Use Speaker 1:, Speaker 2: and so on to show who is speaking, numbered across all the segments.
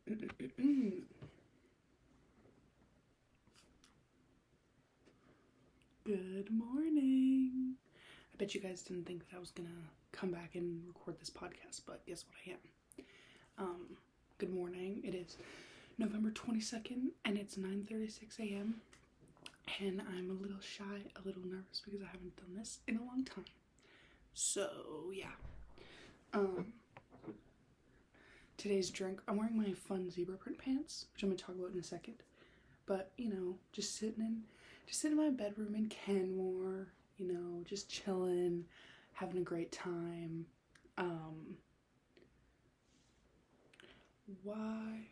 Speaker 1: Good morning. I bet you guys didn't think that I was gonna come back and record this podcast, but guess what, I am. Good morning. It is November 22nd and it's 9:36 a.m. and I'm a little shy, a little nervous because I haven't done this in a long time. So yeah. Today's drink, I'm wearing my fun zebra print pants, which I'm gonna talk about in a second. But, you know, just sitting in my bedroom in Canmore, you know, just chilling, having a great time. YMCA.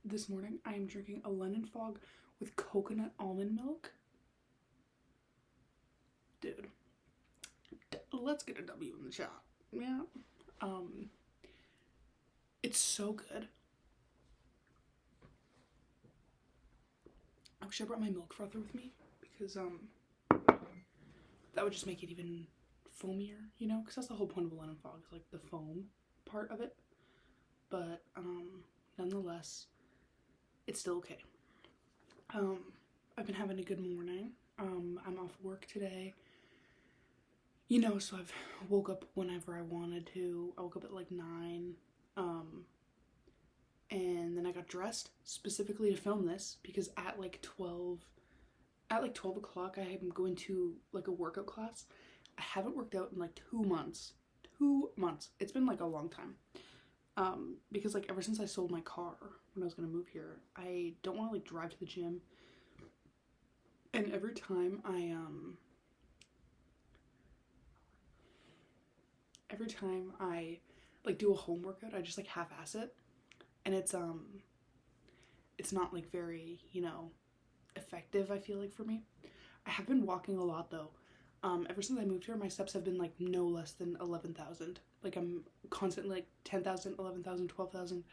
Speaker 1: This morning I am drinking a lemon fog with coconut almond milk. Dude, let's get a W in the shot. Yeah. It's so good. I wish I brought my milk frother with me because that would just make it even foamier, you know, because that's the whole point of a lemon fog, is like the foam part of it. But nonetheless, it's still okay. I've been having a good morning. I'm off work today, you know, so I've woke up whenever I wanted to. I woke up at like 9, and then I got dressed specifically to film this because at like 12 o'clock I am going to like a workout class. I haven't worked out in like 2 months. 2 months. It's been like a long time. Because like ever since I sold my car when I was gonna move here, I don't want to like drive to the gym. And every time I like do a home workout, I just like half-ass it. And it's not like very, you know, effective, I feel like, for me. I have been walking a lot though. Ever since I moved here, my steps have been like no less than 11,000. Like I'm constantly like 10,000, 11,000, 12,000.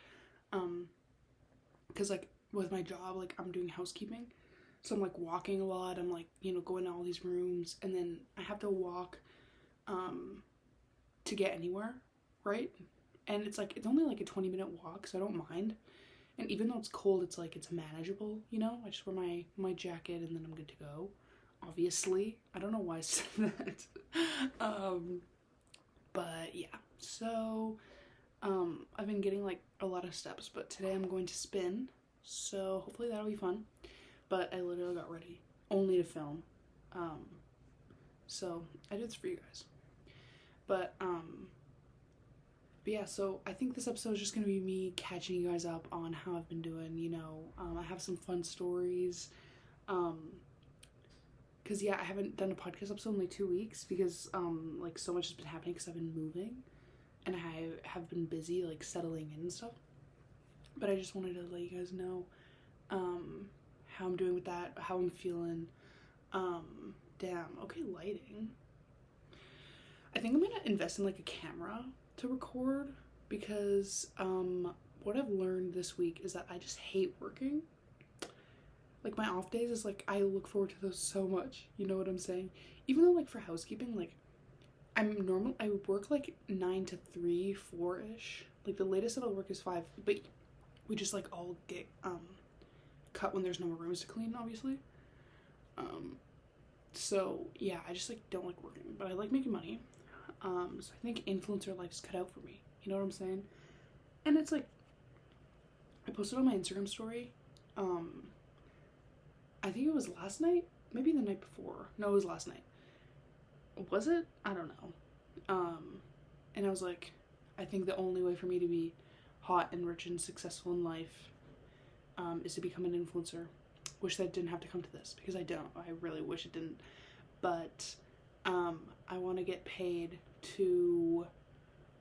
Speaker 1: Because like with my job, like I'm doing housekeeping. So I'm like walking a lot. I'm like, you know, going to all these rooms, and then I have to walk to get anywhere, right? And it's like, it's only like a 20-minute walk, so I don't mind. And even though it's cold, it's like, it's manageable, you know? I just wear my jacket and then I'm good to go. Obviously. I don't know why I said that. But yeah. So, I've been getting like a lot of steps, but today I'm going to spin. So hopefully that'll be fun. But I literally got ready only to film. So I did this for you guys. But yeah, so I think this episode is just going to be me catching you guys up on how I've been doing, you know. I have some fun stories. Because, yeah, I haven't done a podcast episode in like 2 weeks because, like, so much has been happening because I've been moving. And I have been busy, like, settling in and stuff. But I just wanted to let you guys know how I'm doing with that, how I'm feeling. Damn, okay, lighting. I think I'm going to invest in, like, a camera to record because what I've learned this week is that I just hate working. Like my off days is like, I look forward to those so much, you know what I'm saying? Even though like for housekeeping, like I work like 9 to 3, 4-ish. Like the latest that I'll work is 5, but we just like all get cut when there's no more rooms to clean, obviously. So yeah, I just like don't like working, but I like making money. So I think influencer life's cut out for me. You know what I'm saying? And it's like, I posted on my Instagram story. I think it was last night, maybe the night before. No, it was last night. Was it? I don't know. And I was like, I think the only way for me to be hot and rich and successful in life, is to become an influencer. Wish that didn't have to come to this because I don't. I really wish it didn't. But, I want to get paid to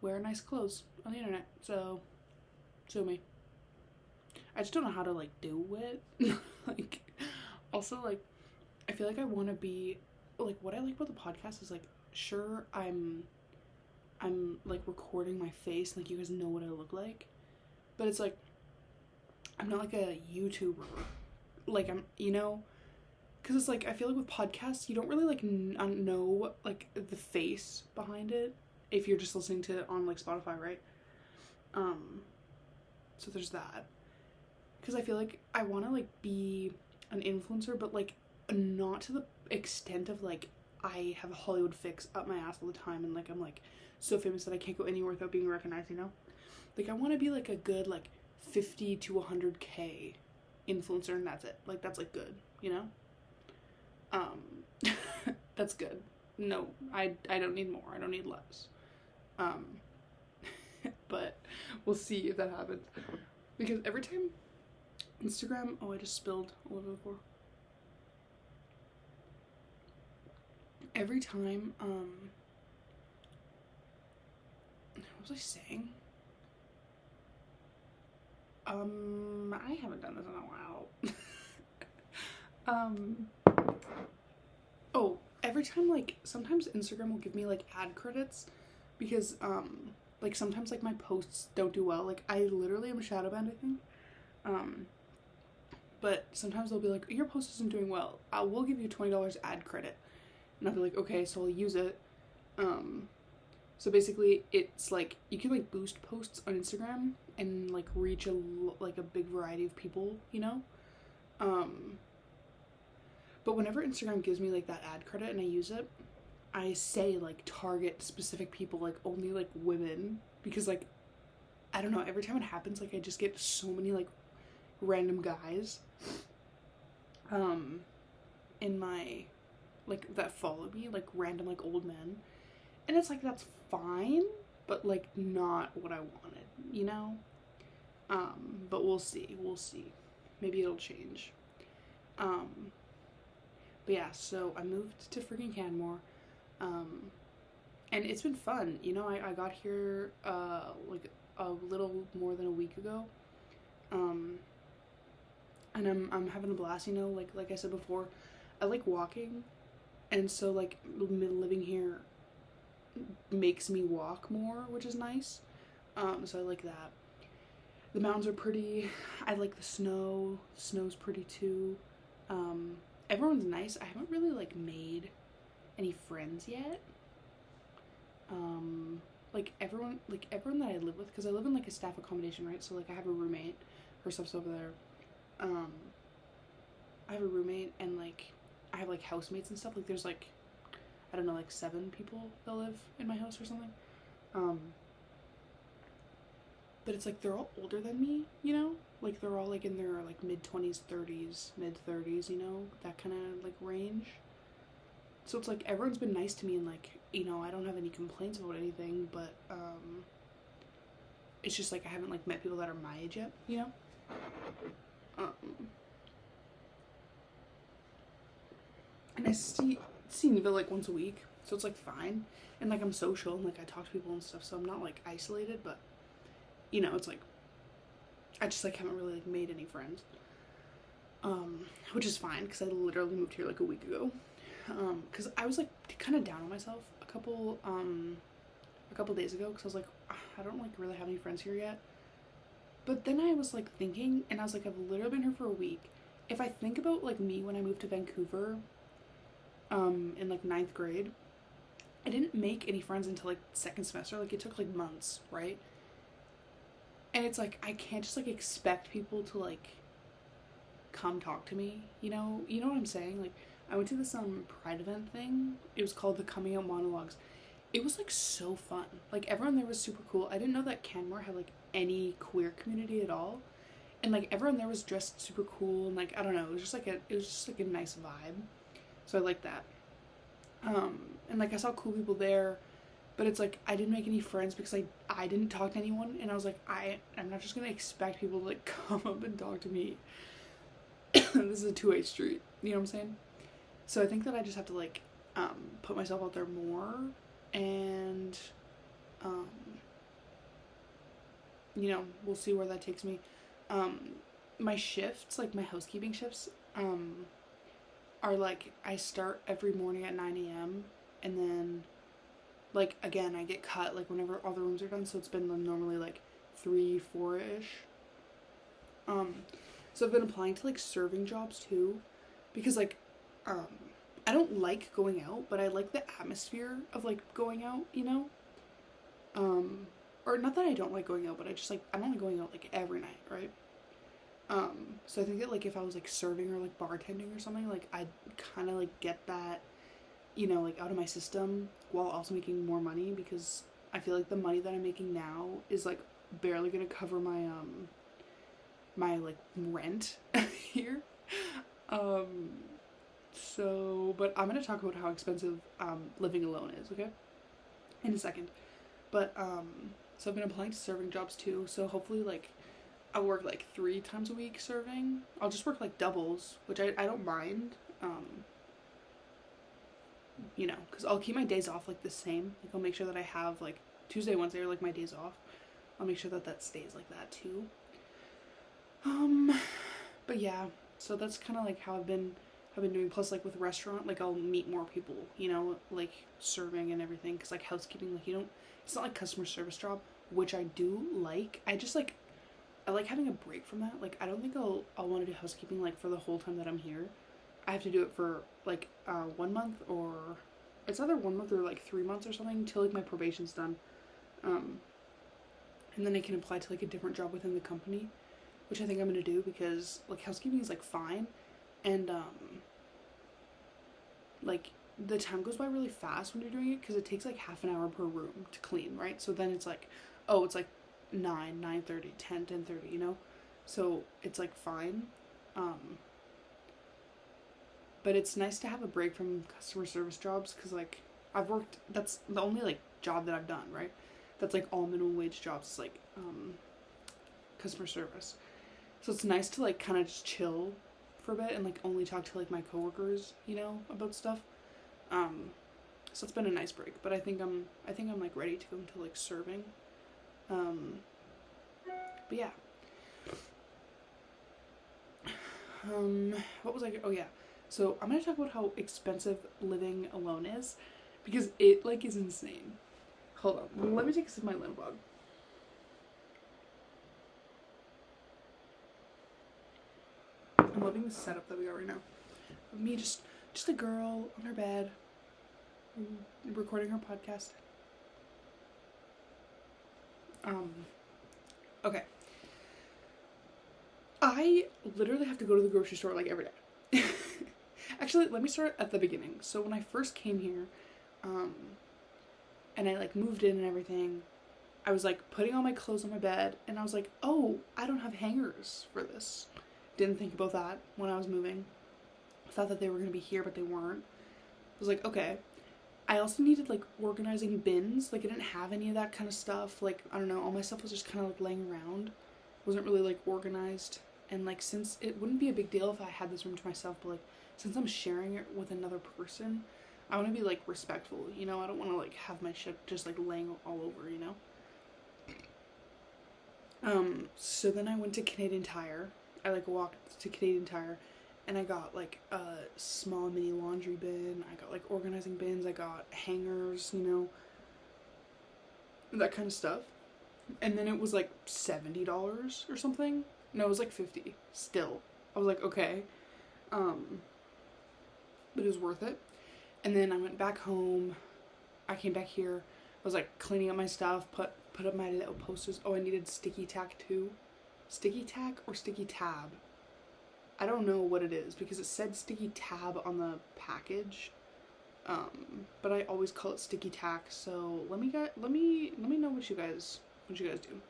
Speaker 1: wear nice clothes on the internet, so sue me. I just don't know how to like do it. Like, also like, I feel like I want to be like, what I like about the podcast is like, sure, I'm like recording my face, like you guys know what I look like, but it's like, I'm not like a YouTuber, like I'm, you know, because it's like, I feel like with podcasts, you don't really like know like the face behind it, if you're just listening to it on like Spotify, right? So there's that. Because I feel like I want to like be an influencer, but like not to the extent of like I have a Hollywood fix up my ass all the time and like I'm like so famous that I can't go anywhere without being recognized, you know? Like I want to be like a good like 50 to 100K influencer and that's it. Like that's like good, you know? That's good. No, I don't need more. I don't need less. But we'll see if that happens. Because every time Instagram, oh, I just spilled all over the floor. Every time, what was I saying? I haven't done this in a while. Oh, every time, like, sometimes Instagram will give me, like, ad credits because, like, sometimes, like, my posts don't do well. Like, I literally am shadow banned, I think. But sometimes they'll be like, your post isn't doing well. We'll give you $20 ad credit. And I'll be like, okay, so I'll use it. So basically, it's, like, you can, like, boost posts on Instagram and, like, reach a big variety of people, you know? But whenever Instagram gives me, like, that ad credit and I use it, I say, like, target specific people, like, only, like, women. Because, like, I don't know, every time it happens, like, I just get so many, like, random guys, in my, like, that follow me, like, random, like, old men. And it's, like, that's fine, but, like, not what I wanted, you know? But we'll see. Maybe it'll change. But yeah, so I moved to freaking Canmore, and it's been fun, you know. I got here, like, a little more than a week ago, and I'm having a blast, you know. Like I said before, I like walking, and so, like, living here makes me walk more, which is nice. So I like that. The mountains are pretty. I like the snow. The snow's pretty too. Everyone's nice. I haven't really, like, made any friends yet. Like everyone that I live with, because I live in, like, a staff accommodation, right? So, like, I have a roommate. Her stuff's over there. I have a roommate, and, like, I have, like, housemates and stuff. Like, there's, like, I don't know, like, 7 people that live in my house or something. But it's, like, they're all older than me, you know? Like, they're all, like, in their, like, mid-20s, 30s, mid-30s, you know? That kind of, like, range. So it's, like, everyone's been nice to me, and, like, you know, I don't have any complaints about anything, but, it's just, like, I haven't, like, met people that are my age yet, you know? And I see Neva, like, once a week, so it's, like, fine. And, like, I'm social, and, like, I talk to people and stuff, so I'm not, like, isolated, but, you know, it's, like, I just, like, haven't really, like, made any friends. Which is fine, because I literally moved here, like, a week ago. Because I was, like, kind of down on myself a couple days ago, because I was, like, I don't, like, really have any friends here yet. But then I was, like, thinking, and I was, like, I've literally been here for a week. If I think about, like, me when I moved to Vancouver, in, like, 9th grade, I didn't make any friends until, like, 2nd semester. Like, it took, like, months, right? And it's, like, I can't just, like, expect people to, like, come talk to me, you know? You know what I'm saying? Like, I went to this, Pride event thing. It was called the Coming Out Monologues. It was, like, so fun. Like, everyone there was super cool. I didn't know that Canmore had, like, any queer community at all. And, like, everyone there was dressed super cool, and, like, I don't know, it was just, like, a nice vibe. So I like that. And, like, I saw cool people there, but it's, like, I didn't make any friends because I didn't talk to anyone, and I was, like, I'm not just gonna expect people to, like, come up and talk to me. This is a two-way street, you know what I'm saying? So I think that I just have to, like, put myself out there more, and, you know, we'll see where that takes me. My shifts, like, my housekeeping shifts, are, like, I start every morning at 9 a.m. and then, like, again, I get cut, like, whenever all the rooms are done, so it's been normally, like, 3, 4-ish. So I've been applying to, like, serving jobs, too, because, like, I don't like going out, but I like the atmosphere of, like, going out, you know? Or not that I don't like going out, but I don't like going out like every night, right? So I think that like if I was like serving or like bartending or something, like I'd kind of like get that, like out of my system while also making more money, because I feel like the money that I'm making now is like barely gonna cover my like rent here. Um, but I'm gonna talk about how expensive living alone is, okay? In a second. But so I've been applying to serving jobs too. So hopefully like I'll work like 3 times a week serving. I'll just work like doubles, which I don't mind. Because I'll keep my days off like the same. Like I'll make sure that I have like Tuesday, Wednesday are like my days off. I'll make sure that that stays like that too. But yeah, so that's kind of like how I've been doing. Plus like with restaurant, like I'll meet more people, like serving and everything. Because like housekeeping, like it's not like customer service job, which I do like. I like having a break from that. Like I don't think I'll want to do housekeeping like for the whole time that I'm here. I have to do it for like 1 month, or it's either 1 month or like 3 months or something till like my probation's done. And then I can apply to like a different job within the company, which I think I'm gonna do, because like housekeeping is like fine, and like the time goes by really fast when you're doing it, because it takes like half an hour per room to clean, right? So then it's like, oh, it's like 9:30, 10:30, so it's like fine. But it's nice to have a break from customer service jobs, because like that's the only like job that I've done, right? That's like all minimum wage jobs. It's like customer service. So it's nice to like kind of just chill for a bit and like only talk to like my coworkers, about stuff. So it's been a nice break, but I think I'm like ready to go into like serving. But yeah. What was I? Oh yeah. So I'm gonna talk about how expensive living alone is, because it like is insane. Hold on, let me take a sip of my Lindblog. I'm loving the setup that we got right now. Of me just a girl on her bed, recording her podcast. Okay. I literally have to go to the grocery store like every day. Actually, let me start at the beginning. So when I first came here, and I like moved in and everything, I was like putting all my clothes on my bed, and I was like, oh, I don't have hangers for this. Didn't think about that when I was moving. I thought that they were gonna be here, but they weren't. I was like, okay. I also needed like organizing bins. Like I didn't have any of that kind of stuff. Like, I don't know, all my stuff was just kind of like laying around. Wasn't really like organized. And like, since it wouldn't be a big deal if I had this room to myself, but like since I'm sharing it with another person, I want to be like respectful, I don't want to like have my shit just like laying all over, So then I went to Canadian Tire. I like walked to Canadian Tire, and I got like a small mini laundry bin. I got like organizing bins. I got hangers, that kind of stuff. And then it was like $70 or something. No, it was like $50. Still, I was like, okay, but it was worth it. And then I went back home. I came back here. I was like cleaning up my stuff. Put up my little posters. Oh, I needed sticky tack too. Sticky tack or sticky tab? I don't know what it is, because it said sticky tab on the package. But I always call it sticky tack. So let me know what you guys do.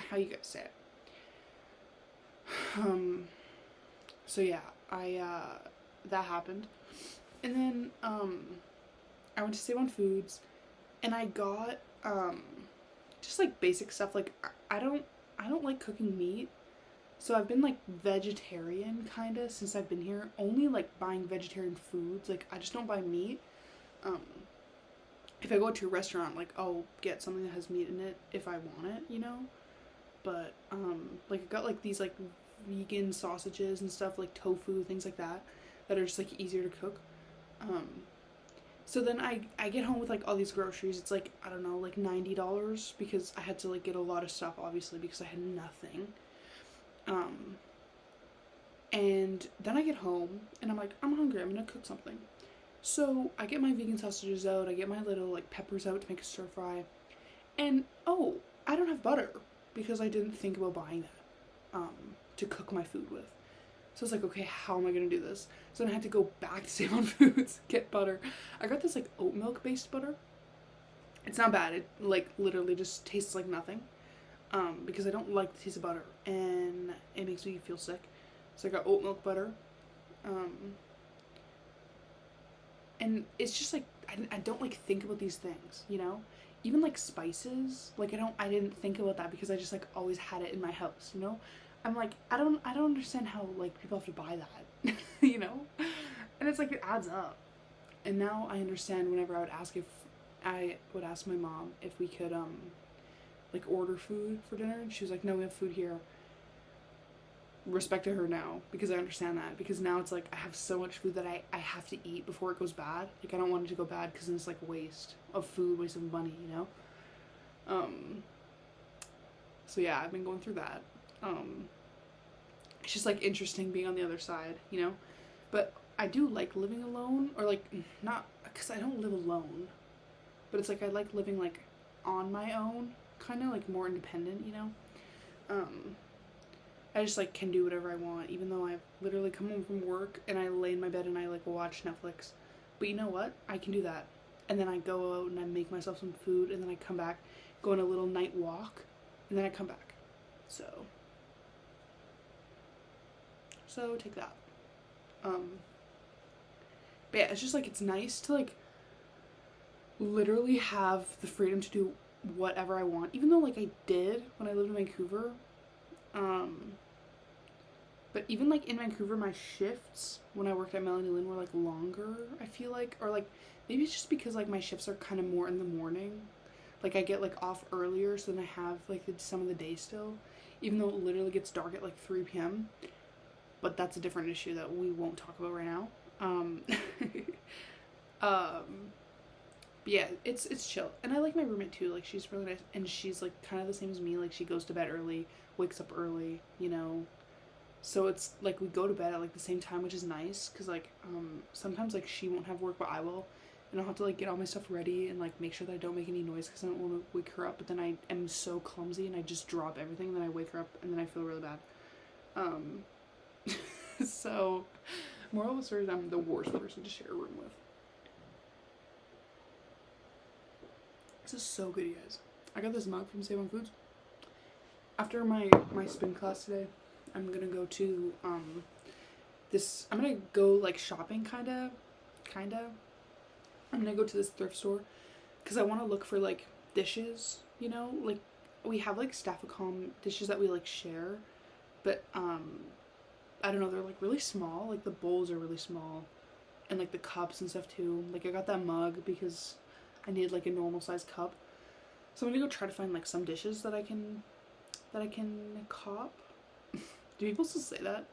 Speaker 1: How you guys say it. So yeah, that happened. And then I went to Save on Foods, and I got just like basic stuff. Like I don't like cooking meat, so I've been like vegetarian kinda since I've been here. Only like buying vegetarian foods. Like I just don't buy meat. If I go to a restaurant, like I'll get something that has meat in it if I want it, But like I got like these like vegan sausages and stuff, like tofu, things like that are just like easier to cook. So then I get home with like all these groceries. It's like, I don't know, like $90, because I had to like get a lot of stuff, obviously, because I had nothing. And then I get home and I'm like, I'm hungry, I'm gonna cook something. So I get my vegan sausages out, I get my little like peppers out to make a stir fry, And, oh, I don't have butter because I didn't think about buying that to cook my food with. So I was like, okay, how am I going to do this? So then I had to go back to Save on Foods, get butter. I got this like oat milk based butter. It's not bad. It like literally just tastes like nothing. Because I don't like the taste of butter and it makes me feel sick. So I got oat milk butter. And it's just like, I don't like think about these things, you know? Even like spices, like I didn't think about that because I just like always had it in my house, you know? I'm like, I don't understand how like people have to buy that, you know? And it's like, it adds up. And now I understand whenever I would ask my mom if we could, like order food for dinner. And she was like, no, we have food here. Respect to her now because I understand that, because now it's like I have so much food that I have to eat before it goes bad. Like I don't want it to go bad because then it's like waste of food, waste of money, you know? So yeah, I've been going through that. It's just like interesting being on the other side, you know? But I do like living alone, or like not, because I don't live alone, but it's like I like living like on my own, kind of like more independent, you know? I just like can do whatever I want, even though I've literally come home from work and I lay in my bed and I like watch Netflix. But you know what? I can do that. And then I go out and I make myself some food and then I come back, go on a little night walk, and then I come back. So take that. But yeah, it's just like, it's nice to like literally have the freedom to do whatever I want, even though like I did when I lived in Vancouver. But even like in Vancouver, my shifts when I worked at Melanie Lynn were like longer, I feel like, or like maybe it's just because like my shifts are kind of more in the morning. Like I get like off earlier, so then I have like some of the day still, even though it literally gets dark at like 3 p.m. But that's a different issue that we won't talk about right now. But yeah, it's chill. And I like my roommate too. Like she's really nice, and she's like kind of the same as me. Like she goes to bed early, wakes up early, you know. So it's like we go to bed at like the same time, which is nice because like sometimes like she won't have work but I will, and I'll have to like get all my stuff ready and like make sure that I don't make any noise because I don't want to wake her up. But then I am so clumsy and I just drop everything and then I wake her up and then I feel really bad. So moral of the story is I'm the worst person to share a room with. This is so good, you guys. I got this mug from Save on Foods. After my spin class today, I'm gonna go to I'm gonna go like shopping kinda. I'm gonna go to this thrift store because I want to look for like dishes, you know, like we have like Staffacom dishes that we like share, but I don't know, they're like really small, like the bowls are really small, and like the cups and stuff too. Like I got that mug because I needed like a normal size cup, so I'm gonna go try to find like some dishes that I can cop. Do people still say that?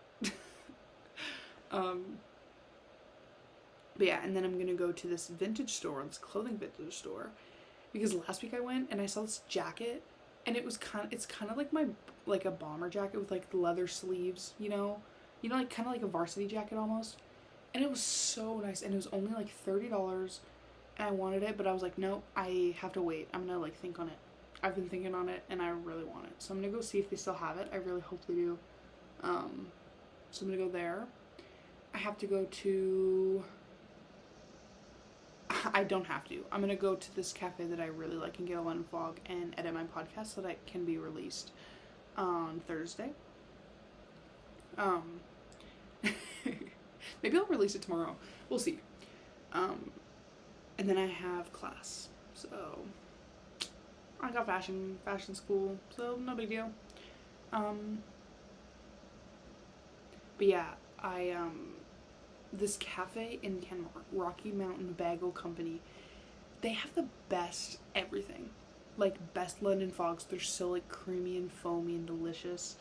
Speaker 1: But yeah, and then I'm gonna go to this vintage store, this clothing vintage store, because last week I went and I saw this jacket, and it's kind of like a bomber jacket with like leather sleeves, you know, like kind of like a varsity jacket almost, and it was so nice, and it was only like $30, and I wanted it, but I was like, no, I have to wait. I'm gonna like think on it. I've been thinking on it, and I really want it, so I'm gonna go see if they still have it. I really hope they do. So I'm gonna go there. I have to go to, I don't have to. I'm gonna go to this cafe that I really like and get a London vlog and edit my podcast so that it can be released on Thursday. Maybe I'll release it tomorrow. We'll see. And then I have class. So I got fashion school, so no big deal. But yeah, this cafe in Canmore, Rocky Mountain Bagel Company, they have the best everything. Like best London fogs. They're so like creamy and foamy and delicious.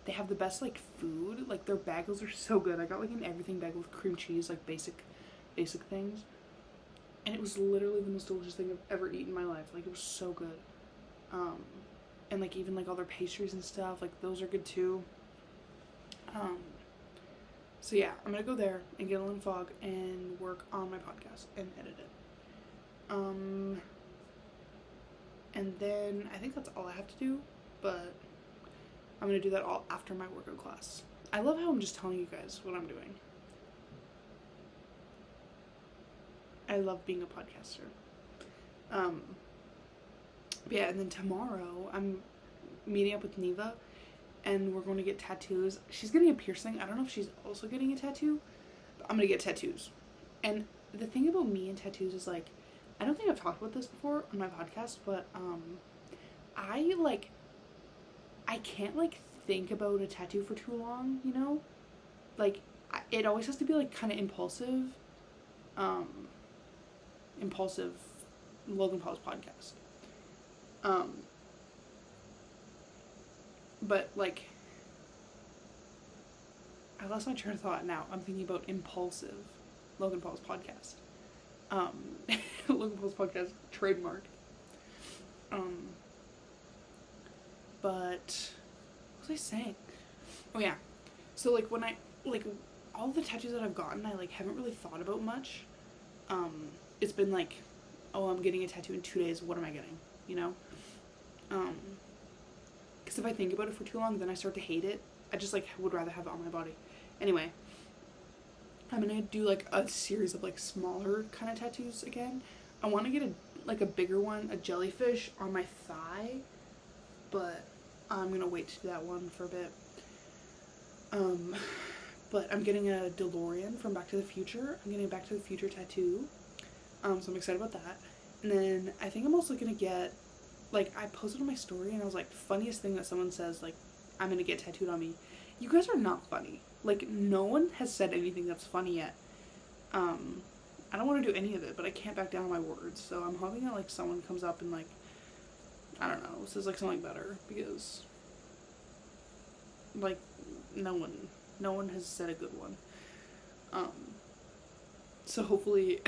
Speaker 1: They have the best like food. Like their bagels are so good. I got like an everything bagel with cream cheese, like basic things. And it was literally the most delicious thing I've ever eaten in my life. Like it was so good. And like even like all their pastries and stuff, like those are good too. So yeah, I'm gonna go there and get a Lynn Fog and work on my podcast and edit it. And And then I think that's all I have to do, but I'm going to do that all after my workout class. I love how I'm just telling you guys what I'm doing. I love being a podcaster. Yeah, and then tomorrow I'm meeting up with Neva, and we're going to get tattoos. She's getting a piercing. I don't know if she's also getting a tattoo, but I'm going to get tattoos. And the thing about me and tattoos is, like, I don't think I've talked about this before on my podcast, but I can't, like, think about a tattoo for too long, you know? Like, it always has to be, like, kind of impulsive. Impulsive Logan Paul's podcast. But, like, I lost my train of thought now. I'm thinking about impulsive Logan Paul's podcast. Logan Paul's podcast trademarked. But what was I saying? Oh yeah. So, like, when all the tattoos that I've gotten, I, like, haven't really thought about much. It's been like, oh, I'm getting a tattoo in 2 days. What am I getting? You know? Because if I think about it for too long, then I start to hate it. I just, like, would rather have it on my body. Anyway, I'm gonna do, like, a series of, like, smaller kind of tattoos again. I want to get a bigger one, a jellyfish on my thigh, but I'm gonna wait to do that one for a bit. But I'm getting a DeLorean from Back to the Future. I'm getting a Back to the Future tattoo. So I'm excited about that. And then I think I'm also gonna get, like, I posted on my story and I was like, funniest thing that someone says, like, I'm gonna get tattooed on me. You guys are not funny. Like, no one has said anything that's funny yet. I don't want to do any of it, but I can't back down on my words. So I'm hoping that, like, someone comes up and, like, I don't know, says, like, something better, because, like, no one has said a good one. So hopefully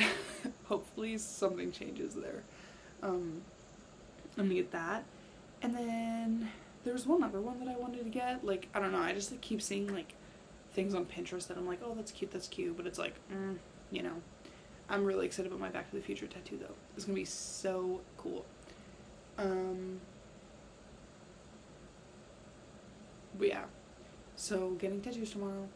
Speaker 1: something changes there. I'm gonna get that. And then there's one other one that I wanted to get. Like, I don't know, I just, like, keep seeing, like, things on Pinterest that I'm like, oh, that's cute, but it's like, you know. I'm really excited about my Back to the Future tattoo, though. It's gonna be so cool. But yeah, so getting tattoos tomorrow,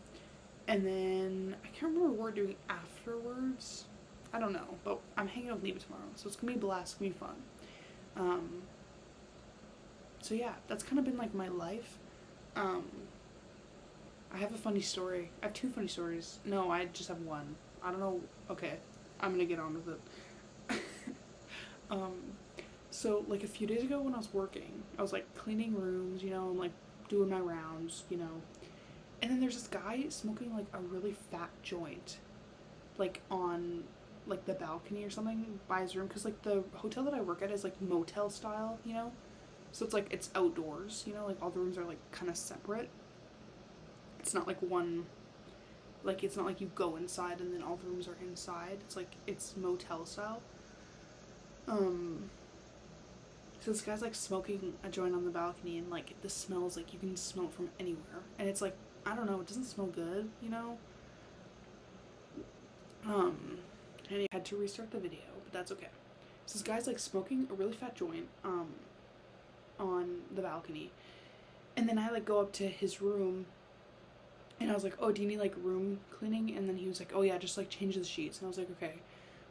Speaker 1: and then I can't remember what we're doing afterwards. I don't know, but I'm hanging out with Neva tomorrow, so it's gonna be a blast. It's gonna be fun. So yeah, that's kind of been, like, my life. I have a funny story. I have 2 funny stories. No, I just have one. I don't know. Okay, I'm gonna get on with it. So, like, a few days ago when I was working, I was, like, cleaning rooms, you know, and, like, doing my rounds, you know, and then there's this guy smoking, like, a really fat joint, like, on, like, the balcony or something by his room, because, like, the hotel that I work at is, like, motel style, you know, so it's, like, it's outdoors, you know, like, all the rooms are, like, kind of separate. It's not, like, one, like, it's not like you go inside and then all the rooms are inside. It's, like, it's motel style. So this guy's, like, smoking a joint on the balcony, and, like, the smells, like, you can smell it from anywhere. And it's, like, I don't know, it doesn't smell good, you know? And I had to restart the video, but that's okay. So this guy's, like, smoking a really fat joint, on the balcony. And then I, like, go up to his room, and I was like, oh, do you need, like, room cleaning? And then he was like, oh, yeah, just, like, change the sheets. And I was like, okay.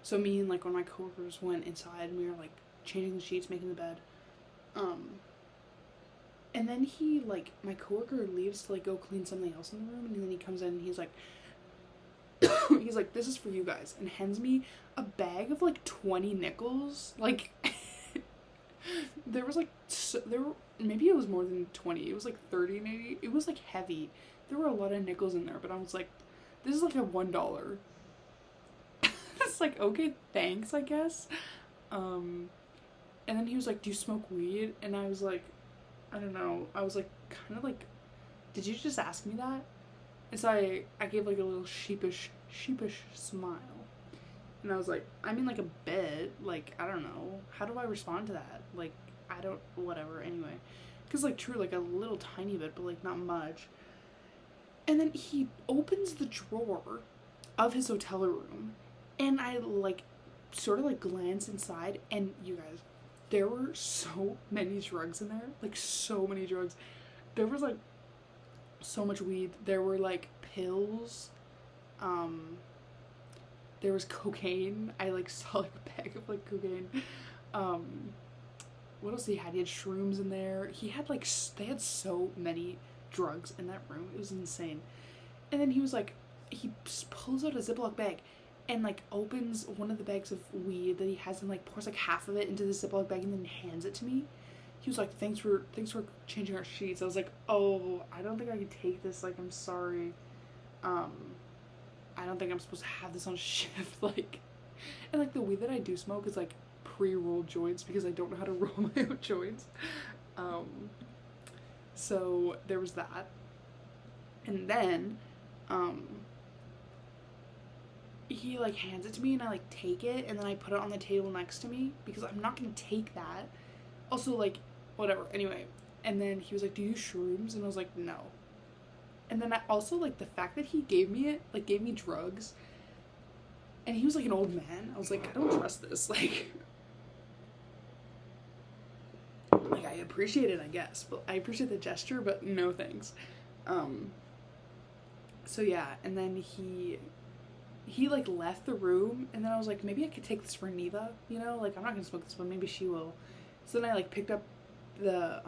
Speaker 1: So me and, like, one of my coworkers went inside, and we were, like, changing the sheets, making the bed. And then he, like, my coworker leaves to, like, go clean something else in the room, and then he comes in, and he's like, he's like, this is for you guys, and hands me a bag of, like, 20 nickels. Like, there was, like, maybe it was more than 20. It was, like, 30, maybe. It was, like, heavy. There were a lot of nickels in there, but I was like, this is, like, a $1. It's like, okay, thanks, I guess. And then he was like, do you smoke weed? And I was like, I don't know. I was, like, kind of like, did you just ask me that? And so I gave, like, a little sheepish smile. And I was like, I mean, like, a bit. Like, I don't know. How do I respond to that? Like, I don't, whatever, anyway. Because, like, true, like, a little tiny bit, but, like, not much. And then he opens the drawer of his hotel room, and I, like, sort of, like, glance inside, and you guys, there were so many drugs in there, like so many drugs. There was like so much weed. There were like pills. There was cocaine. I like saw like a bag of like cocaine. What else he had? He had shrooms in there. He had like they had so many drugs in that room. It was insane. And then he was like, he pulls out a Ziploc bag and like opens one of the bags of weed that he has and like pours like half of it into the Ziploc bag and then hands it to me. He was like, thanks for changing our sheets. I was like, oh, I don't think I can take this. Like, I'm sorry. I don't think I'm supposed to have this on shift. Like, and like the weed that I do smoke is like pre-rolled joints because I don't know how to roll my own joints. So there was that. And then, he like hands it to me and I like take it and then I put it on the table next to me because I'm not gonna take that. Also, like, whatever. Anyway, and then he was like, do you use shrooms? And I was like, no. And then I also, like, the fact that he gave me it, like, gave me drugs, and he was like an old man. I was like, I don't trust this. Like I appreciate it, I guess, but I appreciate the gesture, but no thanks. So yeah, and then he like left the room, and then I was like, maybe I could take this for Neva, you know, like I'm not gonna smoke this, but maybe she will. So then I like picked up the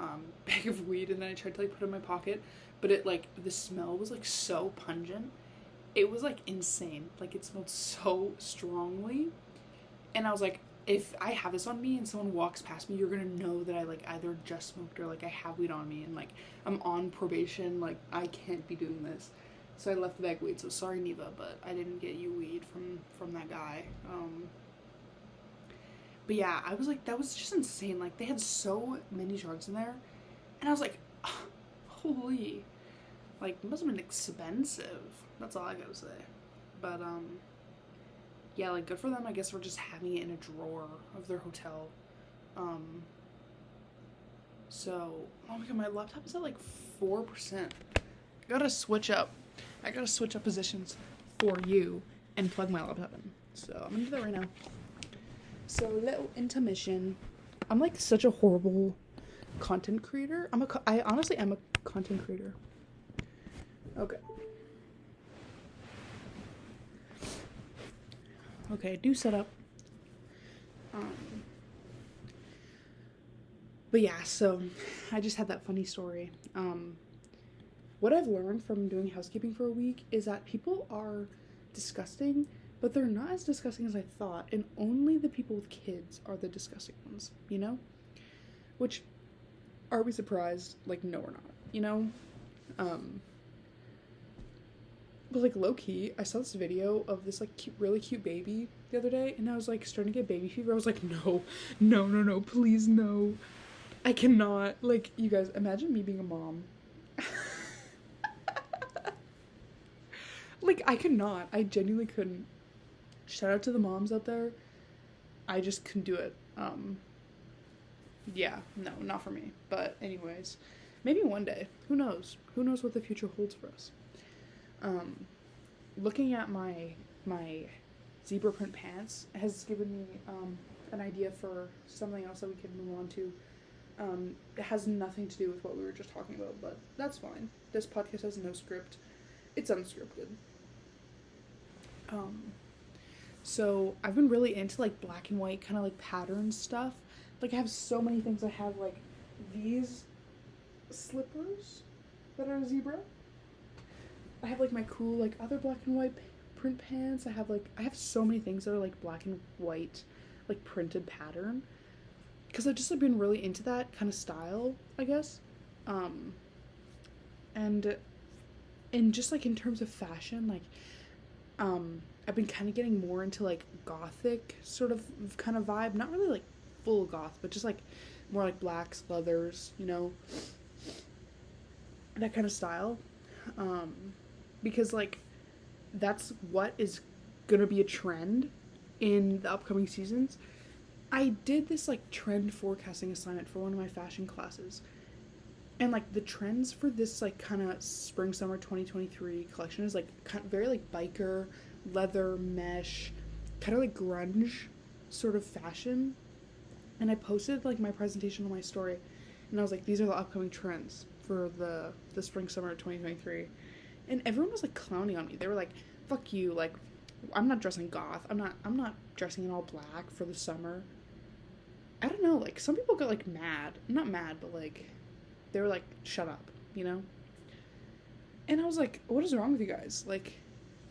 Speaker 1: bag of weed and then I tried to like put it in my pocket, but it like the smell was like so pungent. It was like insane. Like it smelled so strongly, and I was like, if I have this on me and someone walks past me, you're gonna know that I like either just smoked or like I have weed on me and like I'm on probation. Like I can't be doing this. So I left the bag of weed. So sorry, Neva, but I didn't get you weed from that guy. But yeah, I was like, that was just insane. Like they had so many drugs in there, and I was like, oh, holy, like it must have been expensive. That's all I gotta say. But yeah, like good for them, I guess, for just having it in a drawer of their hotel. So oh my god, my laptop is at like 4%. I gotta switch up positions for you and plug my laptop in. So I'm gonna do that right now. So little intermission. I'm like such a horrible content creator. I honestly am a content creator. Okay. Okay, do set up. But yeah, so I just had that funny story. What I've learned from doing housekeeping for a week is that people are disgusting, but they're not as disgusting as I thought, and only the people with kids are the disgusting ones, you know? Which, are we surprised? Like, no, we're not, you know? But like low-key, I saw this video of this like cute, really cute baby the other day, and I was like starting to get baby fever. I was like, no, please no. I cannot. Like, you guys, imagine me being a mom. Like, I could not. I genuinely couldn't. Shout out to the moms out there. I just couldn't do it. Yeah, no, not for me. But anyways, maybe one day. Who knows? Who knows what the future holds for us? Looking at my zebra print pants has given me an idea for something else that we could move on to. It has nothing to do with what we were just talking about, but that's fine. This podcast has no script. It's unscripted. So I've been really into like black and white kind of like pattern stuff. Like I have so many things. I have like these slippers that are zebra. I have like my cool like other black and white print pants. I have so many things that are like black and white like printed pattern, because I've just like been really into that kind of style, I guess. And just like in terms of fashion, like I've been kind of getting more into like gothic sort of kind of vibe. Not really like full goth, but just like more like blacks, leathers, you know, that kind of style. Because like that's what is gonna be a trend in the upcoming seasons. I did this like trend forecasting assignment for one of my fashion classes, and like the trends for this like kind of spring summer 2023 collection is like kind of very like biker, leather, mesh, kind of like grunge sort of fashion. And I posted like my presentation on my story, and I was like, these are the upcoming trends for the spring summer of 2023. And everyone was like clowning on me. They were like, fuck you, like I'm not dressing goth. I'm not dressing in all black for the summer. I don't know, like some people got like mad. Not mad, but like they were like, shut up, you know? And I was like, what is wrong with you guys? Like,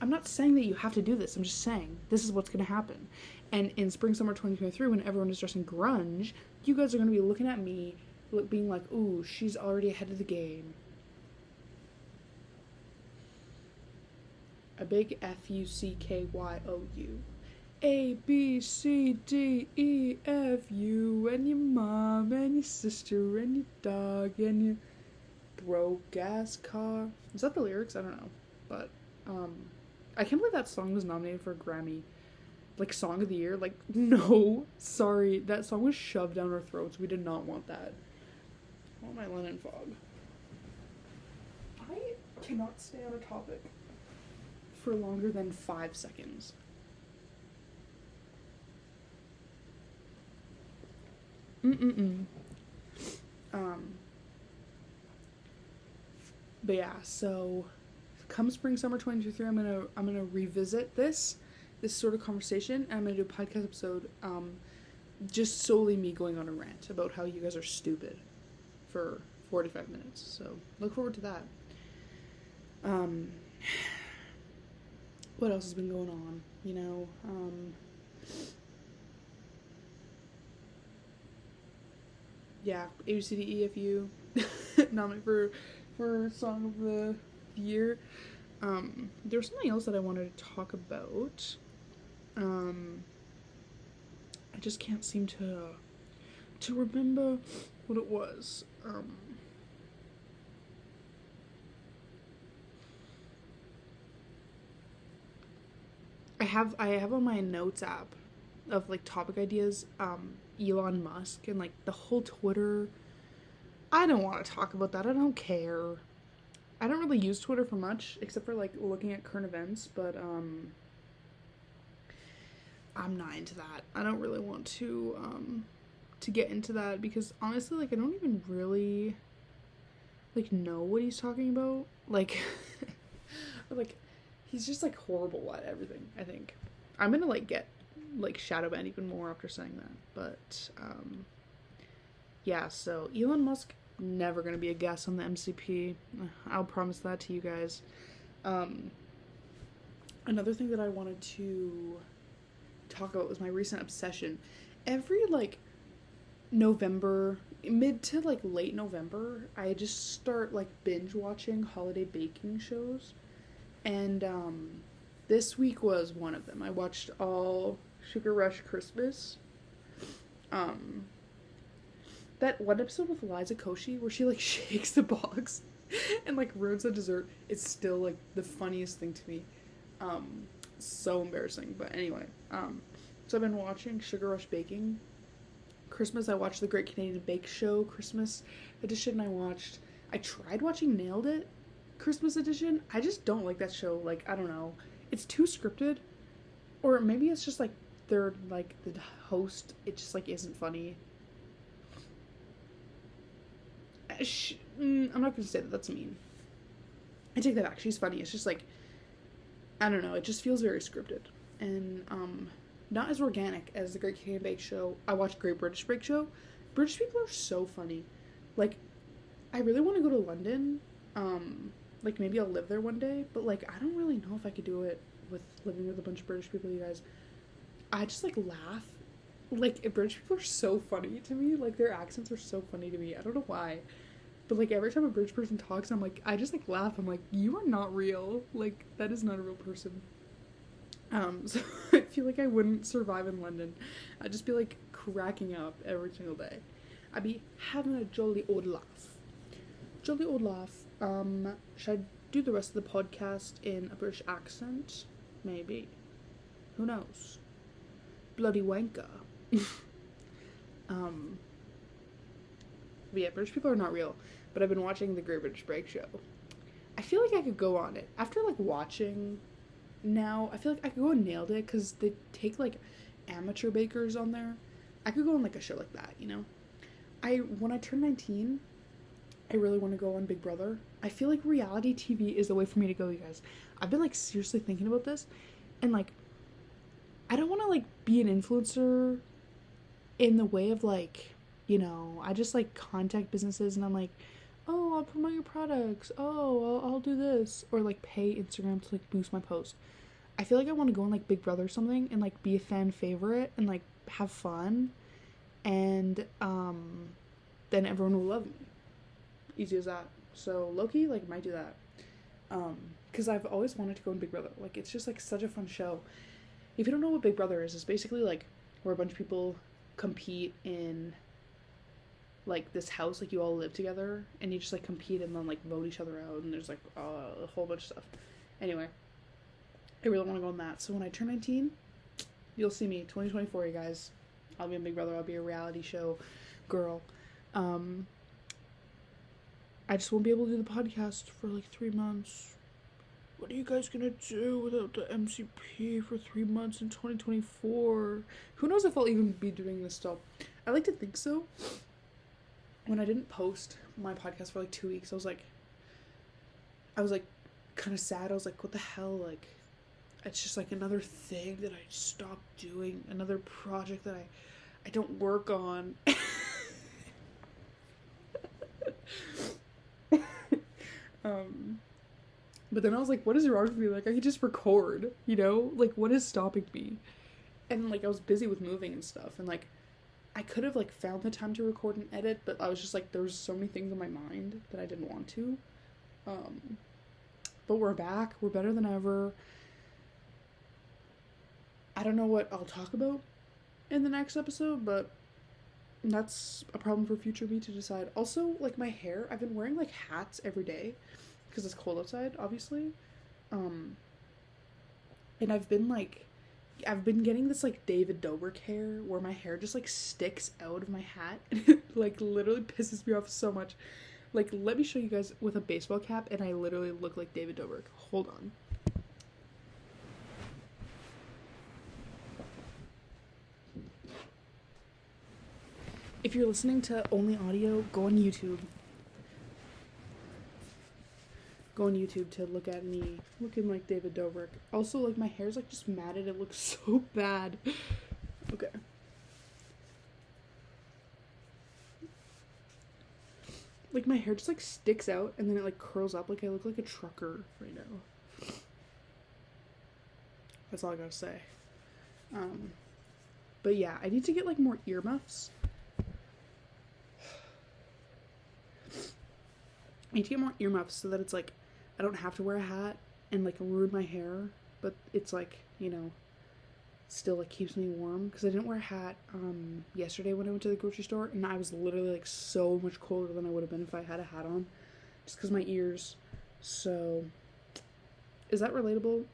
Speaker 1: I'm not saying that you have to do this. I'm just saying this is what's going to happen. And in spring, summer 2023, when everyone is dressing grunge, you guys are going to be looking at me being like, ooh, she's already ahead of the game. A big FUCKYOU. A, B, C, D, E, F, U, and your mom, and your sister, and your dog, and your broke ass car. Is that the lyrics? I don't know. But, I can't believe that song was nominated for a Grammy. Like, Song of the Year. Like, no. Sorry. That song was shoved down our throats. We did not want that. I want my Lennon fog. I cannot stay on a topic for longer than 5 seconds. But yeah, so come spring summer 2023, I'm gonna revisit this sort of conversation, and I'm gonna do a podcast episode, just solely me going on a rant about how you guys are stupid for 45 minutes. So look forward to that. What else has been going on? You know, yeah, ABCDEFU nominated for Song of the Year. There was something else that I wanted to talk about. I just can't seem to remember what it was. I have on my notes app of like topic ideas, Elon Musk and like the whole Twitter. I don't want to talk about that. I don't care. I don't really use Twitter for much except for like looking at current events, but I'm not into that. I don't really want to get into that because honestly, like I don't even really like know what he's talking about. Like like he's just like horrible at everything, I think. I'm gonna like get like shadow banned even more after saying that. But yeah, so Elon Musk never gonna be a guest on the MCP. I'll promise that to you guys. Another thing that I wanted to talk about was my recent obsession. Every like November, mid to like late November, I just start like binge watching holiday baking shows. And this week was one of them. I watched all Sugar Rush Christmas. That one episode with Eliza Koshy where she like shakes the box and like ruins the dessert is still like the funniest thing to me. So embarrassing. But anyway, so I've been watching Sugar Rush Baking. Christmas I watched the Great Canadian Bake Show Christmas edition. I tried watching Nailed It Christmas edition. I just don't like that show. Like, I don't know. It's too scripted. Or maybe it's just like they're like the host, it just like isn't funny. I'm not gonna say that, that's mean. I take that back. She's funny. It's just like, I don't know, it just feels very scripted. And not as organic as the Great Canadian Bake Show. I watched Great British Bake Show. British people are so funny. Like, I really want to go to London. Like, maybe I'll live there one day, but, like, I don't really know if I could do it with living with a bunch of British people, you guys. I just, like, laugh. Like, British people are so funny to me. Like, their accents are so funny to me. I don't know why. But, like, every time a British person talks, I'm like, I just, like, laugh. I'm like, you are not real. Like, that is not a real person. So I feel like I wouldn't survive in London. I'd just be, like, cracking up every single day. I'd be having a jolly old laugh. Jolly old laugh. Should I do the rest of the podcast in a British accent? Maybe. Who knows? Bloody wanker. But yeah, British people are not real. But I've been watching the Great British Bake Show. I feel like I could go on it. After, like, watching now, I feel like I could go and Nailed It, because they take, like, amateur bakers on there. I could go on like a show like that, you know? When I turn 19, I really want to go on Big Brother. I feel like reality TV is the way for me to go, you guys. I've been like seriously thinking about this, and like I don't want to like be an influencer in the way of like, you know, I just like contact businesses and I'm like, oh, I'll promote your products. Oh, I'll do this, or like pay Instagram to like boost my post. I feel like I want to go on like Big Brother or something and like be a fan favorite and like have fun, and then everyone will love me. Easy as that. So Loki like might do that. Because I've always wanted to go on Big Brother. Like it's just like such a fun show. If you don't know what Big Brother is, it's basically like where a bunch of people compete in like this house, like you all live together and you just like compete and then like vote each other out, and there's like a whole bunch of stuff. Anyway, I really want to go on that. So when I turn 19, you'll see me 2024, you guys. I'll be in Big Brother. I'll be a reality show girl. I just won't be able to do the podcast for like 3 months. What are you guys gonna do without the MCP for 3 months in 2024? Who knows if I'll even be doing this still. I like to think so. When I didn't post my podcast for like 2 weeks, I was like kind of sad. I was like, what the hell? Like, it's just like another thing that I stopped doing, another project that I don't work on. But then I was like, what is wrong with me? Like, I could just record, you know? Like, what is stopping me? And like, I was busy with moving and stuff, and like, I could have like found the time to record and edit, but I was just like, there was so many things in my mind that I didn't want to. But we're back. We're better than ever. I don't know what I'll talk about in the next episode, but that's a problem for future me to decide. Also, like my hair, I've been wearing like hats every day because it's cold outside, obviously. And I've been getting this like David Dobrik hair where my hair just like sticks out of my hat and it like literally pisses me off so much. Like, let me show you guys with a baseball cap and I literally look like David Dobrik. Hold on. If you're listening to only audio, go on YouTube. Go on YouTube to look at me looking like David Dobrik. Also, like, my hair's like just matted. It looks so bad. Okay. Like, my hair just like sticks out and then it like curls up. Like, I look like a trucker right now. That's all I gotta say. But yeah, I need to get like more earmuffs. I need to get more earmuffs so that it's like I don't have to wear a hat and like ruin my hair, but it's like, you know, still like keeps me warm, because I didn't wear a hat yesterday when I went to the grocery store, and I was literally like so much colder than I would have been if I had a hat on, just because my ears. So is that relatable?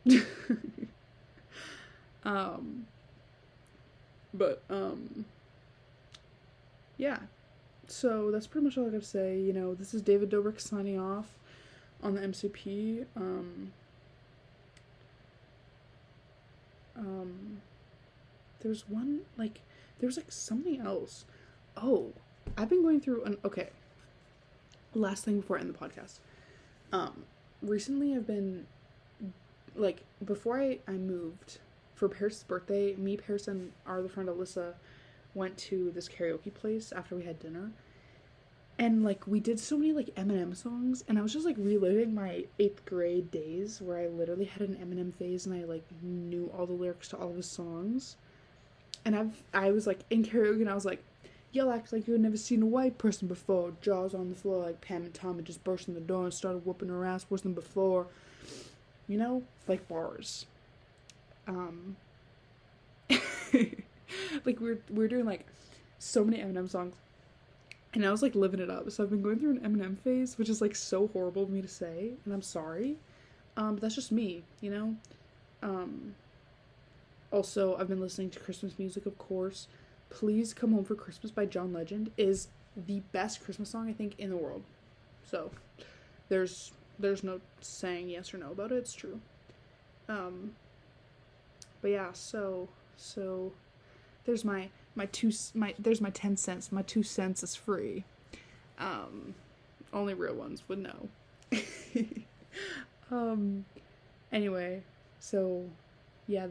Speaker 1: Yeah, so that's pretty much all I gotta say. You know, this is David Dobrik signing off on the MCP. There's one, like, there's like something else. Oh, I've been going through okay, last thing before I end the podcast. Recently I've been, like, before I moved, for Paris' birthday, me, Paris, and our other friend Alyssa went to this karaoke place after we had dinner. And, like, we did so many, like, Eminem songs, and I was just, like, reliving my 8th grade days where I literally had an Eminem phase and I, like, knew all the lyrics to all of his songs. And I was, like, in karaoke, and I was, like, y'all act like you had never seen a white person before. Jaws on the floor, like Pam and Tom had just burst in the door and started whooping her ass worse than before. You know? Like, bars. Like, we're doing, like, so many Eminem songs. And I was, like, living it up. So I've been going through an Eminem phase, which is, like, so horrible of me to say. And I'm sorry. But that's just me, you know? Also, I've been listening to Christmas music, of course. Please Come Home for Christmas by John Legend is the best Christmas song, I think, in the world. So, there's no saying yes or no about it. It's true. But yeah, so there's my there's my 10 cents. My 2 cents is free. Only real ones would know. Anyway, so yeah,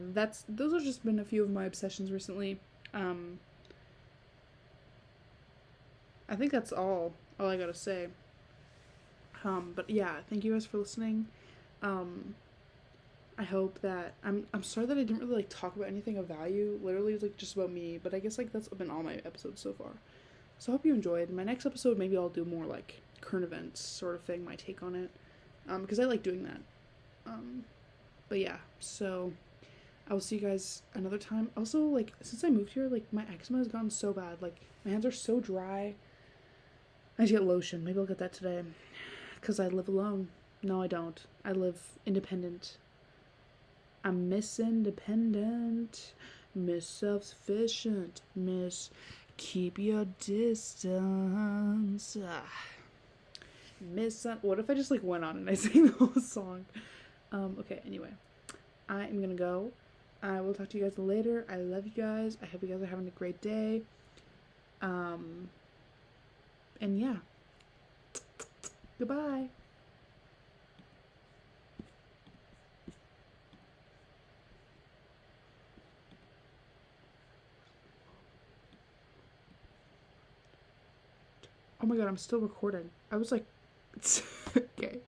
Speaker 1: those have just been a few of my obsessions recently. I think that's all I gotta say. But yeah, thank you guys for listening. I hope that I'm sorry that I didn't really like talk about anything of value. Literally, it was like just about me. But I guess like that's been all my episodes so far. So I hope you enjoyed. My next episode, maybe I'll do more like current events sort of thing, my take on it, because I like doing that. But yeah, so I will see you guys another time. Also, like since I moved here, like my eczema has gotten so bad. Like my hands are so dry. I need to get lotion. Maybe I'll get that today, because I live alone. No, I don't. I live independent. I'm Miss Independent, Miss Self-Sufficient, Miss Keep Your Distance. Miss, what if I just like went on and I sang the whole song? Okay, anyway, I am gonna go. I will talk to you guys later. I love you guys. I hope you guys are having a great day. And yeah, goodbye. Oh my god, I'm still recording. I was like, okay.